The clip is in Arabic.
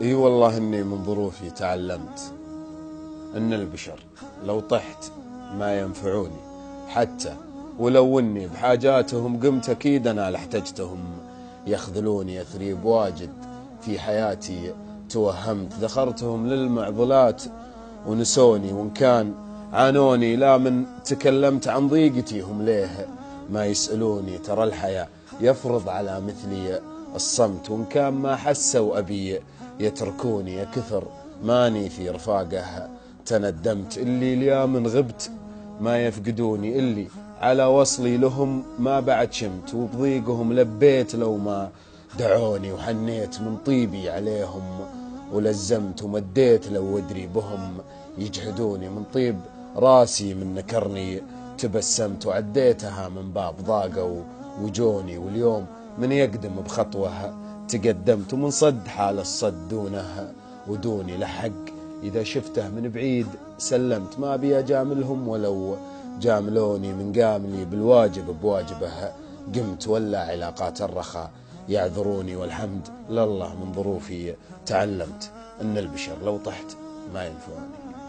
اي والله اني من ظروفي تعلمت ان البشر لو طحت ما ينفعوني، حتى ولو اني بحاجاتهم قمت اكيد انا لاحتجتهم. يخذلوني اثريب واجد في حياتي، توهمت ذخرتهم للمعضلات ونسوني، وان كان عانوني لا من تكلمت عن ضيقتي هم ليه ما يسألوني. ترى الحياة يفرض على مثلي الصمت، وان كان ما حسوا أبي يتركوني. يا كثر ماني في رفاقه تندمت، اللي اليوم غبت ما يفقدوني، اللي على وصلي لهم ما بعد شمت، وبضيقهم لبيت لو ما دعوني. وحنيت من طيبي عليهم ولزمت، ومديت لو ودري بهم يجحدوني. من طيب راسي من نكرني تبسمت، وعديتها من باب ضاقوا وجوني. واليوم من يقدم بخطوة تقدمت، ومن صد حال الصد دونه ودوني. لحق إذا شفته من بعيد سلمت، ما بي أجاملهم ولو جاملوني. من قاملي بالواجب بواجبه قمت، ولا علاقات الرخاء يعذروني. والحمد لله من ظروفي تعلمت أن البشر لو طحت ما ينفعوني.